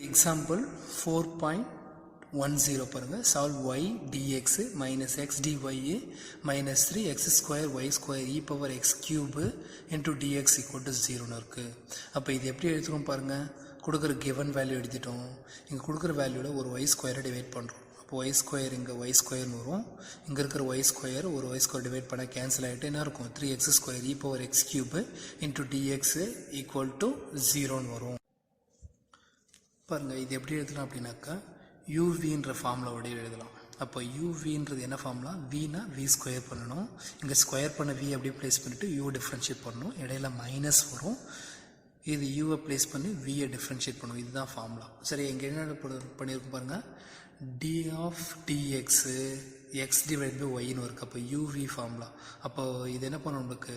Example 4.10 பாருங்க solve y dx minus x dy minus 3x square y square e power x cube into dx equal to 0 இருக்கு. அப்ப இது எப்படி எழுதுறோம் பாருங்க. கொடுக்கிற given value எழுதிட்டோம். இங்க கொடுக்கிற வேல்யூல ஒரு y square டிவைட் பண்றோம். அப்போ y square இங்க y square வரும். இங்க இருக்கிற y square ஒரு y square டிவைட் பண்ணா கேன்சல் ஆயிட்டு என்ன இருக்கும் 3x square e power x cube into dx equal to 0 வரும். பாருங்க இது எப்படி எழுதலாம் அப்படின்னாக்கா uv ஃபார்முலாவோட எழுதலாம். அப்போ uv என்ன ஃபார்முலா vனா v ஸ்கொயர் பண்ணணும். இங்க ஸ்கொயர் பண்ண v அப்படியே பிளேஸ் பண்ணிட்டு u டிஃபரன்ஷியேட் பண்ணணும். இடையில மைனஸ் வரும். இது u பிளேஸ் பண்ணி v டிஃபரன்ஷியேட் பண்ணணும். இதுதான் ஃபார்முலா. சரி இங்க என்ன பண்ணியிருக்கோம் பாருங்க d of dx x divided by y ன்னு இருக்கு. அப்போ uv ஃபார்முலா. அப்போ இது என்ன பண்ணணும் நமக்கு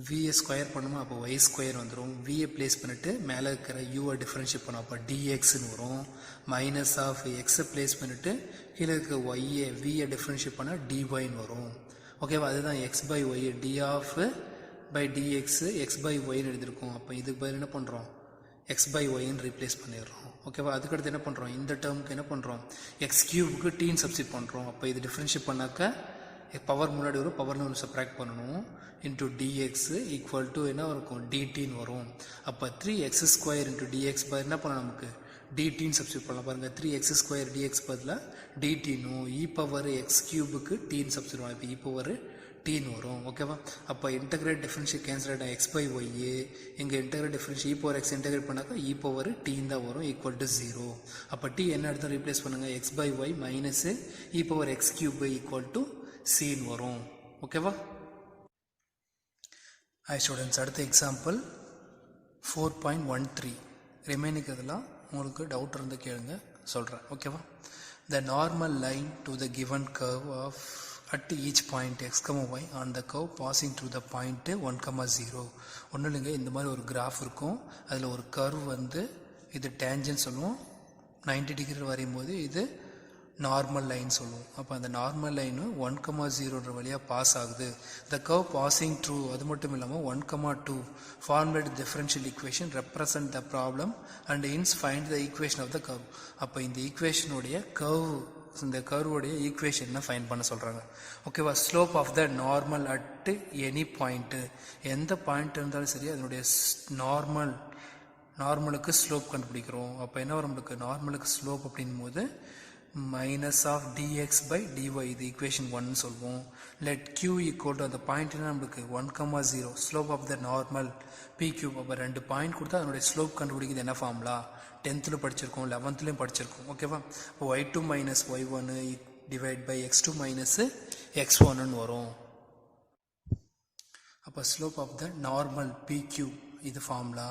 v ஸ்கொயர் பண்ணுமா அப்போ y ஸ்கொயர் வந்துடும். v பிளேஸ் பண்ணிட்டு மேலே இருக்கிற u டிஃபரன்ஷியேட் பண்ணோம். அப்போ dxன்னு வரும். மைனஸ் ஆஃப் x பிளேஸ் பண்ணிட்டு கீழே இருக்கிற y v டிஃபரன்ஷியேட் பண்ணால் dyன்னு வரும். ஓகேவா அதுதான் x by y d of by dx x by yன்னு எழுதியிருக்கோம். அப்போ இதுக்கு பதில் என்ன பண்ணுறோம் x by yன்னு ரீப்ளேஸ் பண்ணிடுறோம். ஓகேவா அதுக்கடுத்து என்ன பண்ணுறோம் இந்த டேர்முக்கு என்ன பண்ணுறோம் x கியூபுக்கு டீன்னு சப்ஸ்டிட் பண்ணுறோம். அப்போ இது டிஃபரன்ஷியேட் பண்ணாக்க பவர் முன்னாடி வரும் பவர்னு ஒன்று சப்ராக்ட் பண்ணணும். இன்டூ டிஎக்ஸ் ஈக்குவல் டு என்ன இருக்கும் டிடின்னு வரும். அப்போ 3x ஸ்கொயர் இன்டூ டிஎக்ஸ் பதில் என்ன பண்ணலாம் நமக்கு டிடின்னு சப்ஸ்டியூட் பண்ணலாம். பாருங்கள் 3x ஸ்கொயர் டிஎக்ஸ் பதிலாக டிடினும் இ பவர் எக்ஸ் கியூபுக்கு டீன்னு சப்ஸ்டியூட் பண்ணலாம். இப்போ இ பவர் டீன்னு வரும். ஓகேவா அப்போ இன்டகிரேட் டிஃபரன்ஷியல் கேன்சல் ஆகிடும் எக்ஸ் பை ஒய். இங்கே இன்டகிரேட் டிஃபரன்ஷியல் இ பவர் எக்ஸ் இன்டகிரேட் பண்ணாக்கா இ பவர் டீன் தான் வரும் ஈக்குவல் டு 0. அப்போ டி என்ன எடுத்து ரீப்ளேஸ் பண்ணுங்கள் x by y minus e power x cube equal to சீன் வரும். ஓகேவா ஹாய் ஸ்டூடெண்ட்ஸ் அடுத்த எக்ஸாம்பிள் 4.13 ரிமைனிங் இதெல்லாம் உங்களுக்கு டவுட் இருந்து கேளுங்க சொல்கிறேன். ஓகேவா the normal line to the given curve of at each point x, y on the curve passing through the point 1,0 ஒன்றும் இல்லைங்க இந்த மாதிரி ஒரு கிராஃப் இருக்கும். அதில் ஒரு கர்வ் வந்து இது டேஞ்சன் சொல்லுவோம். 90 டிகிரி வரையும் போது இது நார்மல் லைன் சொல்லுவோம். அப்போ அந்த நார்மல் லைனு 1,0 வழியாக பாஸ் ஆகுது. த கர்வ் பாசிங் த்ரூ அது மட்டும் இல்லாமல் 1,2 formulate differential equation represent the problem and hence find the equation of the curve. அப்போ இந்த ஈக்குவேஷனுடைய கர்வ் இந்த கர்வுடைய ஈக்குவேஷனை ஃபைண்ட் பண்ண சொல்கிறாங்க. ஓகேவா slope of the normal at any point எந்த பாயிண்ட் இருந்தாலும் சரி அதனுடைய நார்மலுக்கு ஸ்லோப் கண்டுபிடிக்கிறோம். அப்போ என்ன வரும் நம்மளுக்கு நார்மலுக்கு ஸ்லோப் அப்படின் போது minus of dx by dy இது ஈக்குவேஷன் 1 சொல்வோம். லெட் q ஈக்குவல் டு அந்த பாயிண்ட் நம்மளுக்கு 1,0 slope of the normal p cube. அப்போ 2 பாயிண்ட் கொடுத்தா அதனுடைய ஸ்லோப் கண்டுபிடிக்கிறது என்ன ஃபார்முலா 10th படிச்சிருக்கோம் 11th படிச்சிருக்கோம். ஓகேவா இப்போ y2 minus y1 divide by x2 minus x1 வரும். அப்போ slope of the normal p cube இது ஃபார்முலா.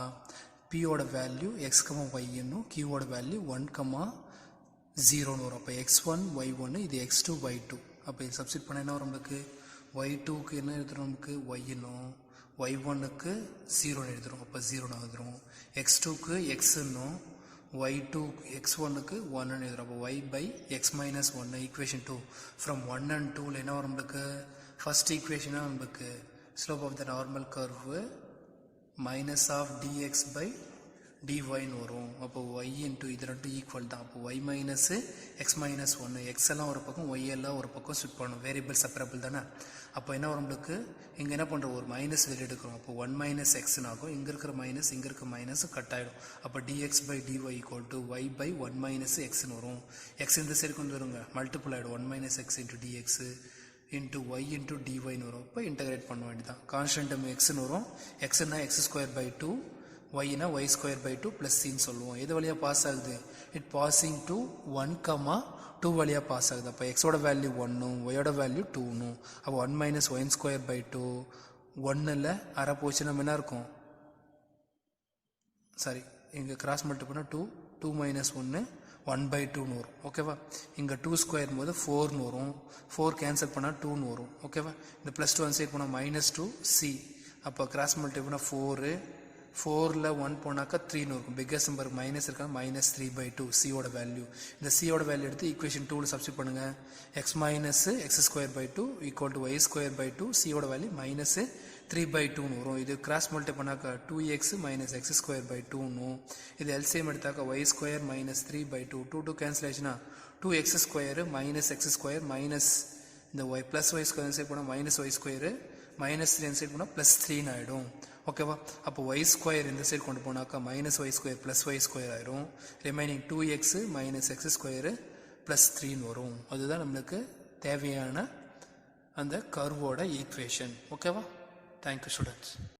p ஓட வேல்யூ x, y என்னும் q ஓட வேல்யூ 1,0 வரும். அப்போ x1 y1 இது x2 y2. அப்போ இது சப்ஸ்டிட் பண்ண என்ன வரும் நமக்கு y2க்கு என்ன எழுதுறோம் நமக்கு y என்னும் y1க்கு 0 எழுதுறோம். அப்போ 0 எழுதுறோம். x2க்கு x என்னும் y2 x1க்கு 1 எழுதுறோம். அப்போ y by x minus 1 equation 2 from 1 and 2 என்ன வரும் நமக்கு ஃபர்ஸ்ட் ஈக்குவேஷனாக நமக்கு slope of the normal curve minus of dx by dyன்னு வரும். அப்போ y இன்ட்டு இது ரெண்டும் ஈக்குவல் தான். அப்போ y minus X minus 1 X எல்லாம் ஒரு பக்கம் y எல்லாம் ஒரு பக்கம் ஸ்விட் பண்ணணும். வேரியபிள் செப்பரபிள் தானே. அப்போ என்ன வரும் நம்மளுக்கு இங்கே என்ன பண்ணுறோம் ஒரு மைனஸ் வெளியே எடுக்கிறோம். அப்போ 1 மைனஸ் எக்ஸ்ன்னு ஆகும். இங்கே இருக்கிற மைனஸ் இங்கே இருக்கிற மைனஸ் கட் ஆகிடும். அப்போ dx by dy equal to y by 1 minus எக்ஸ்ன்னு வரும். எக்ஸ் இந்த சைடு கொண்டு வருங்க மல்டிபிள் ஆகிடும் 1 minus x into dx into y into டிஒய்னு வரும். இப்போ இன்டகிரேட் பண்ண வேண்டியதான். கான்ஸ்டன்ட் டைம் எக்ஸ்ன்னு வரும். எக்ஸ்னா எக்ஸ் ஸ்கொயர் பை 2 yனா y ஸ்கொயர் பை 2 ப்ளஸ் சின்னு சொல்லுவோம். எது வழியாக பாஸ் ஆகுது இட் பாசிங் டு 1,2 வழியாக பாஸ் ஆகுது. அப்போ எக்ஸோட வேல்யூ 1 ஒயோட வேல்யூ 2. அப்போ 1 மைனஸ் ஒய் ஸ்கொயர் பை 2 1ல் அரை போச்சு நம்ம என்ன இருக்கும் சாரி இங்கே கிராஸ் மல்டிபிள் பண்ணால் 2 மைனஸ் 1 1/2 வரும். ஓகேவா இங்கே 2 ஸ்கொயர் போது 4 வரும். 4 கேன்சல் பண்ணால் 2 வரும். ஓகேவா இந்த ப்ளஸ் 2 சைட் போனால் மைனஸ் 2c. அப்போ கிராஸ் மல்டிபிள் பண்ணால் 4ல் 1 போனாக்கா 3 இருக்கும். பிக்கஸ்ட் நம்பர் மைனஸ் இருக்கா மைனஸ் 3/2 சியோட வேல்யூ. இந்த சியோட வேல்யூ எடுத்து ஈக்குவேஷன் 2ல் சப்ஸ்டிட் பண்ணுங்க. X minus x square by 2 equal to y square by 2 சியோட வேல்யூ மைனஸ் 3/2 வரும். இது கிராஸ் மல்டிப்ளை பண்ணாக்கா 2x minus x square by 2 இது எல்சிஎம் எடுத்தாக்கா ஒய் ஸ்கொயர் மைனஸ் 3/2 2 கேன்சல் ஆச்சுன்னா 2x square minus x square minus இந்த y plus y square side போனால் minus y square minus 3 side போனால் ப்ளஸ் 3ன்னு ஆகிடும். ஓகேவா? அப்போ ஒய் ஸ்கொயர் இந்த சைடு கொண்டு போனாக்கா minus y square plus y square ஆயிரும். Remaining 2x minus x square plus 3ன்னு வரும். அதுதான் நம்மளுக்கு தேவையான அந்த கர்வோட ஈக்குவேஷன். ஓகேவா? Thank you students.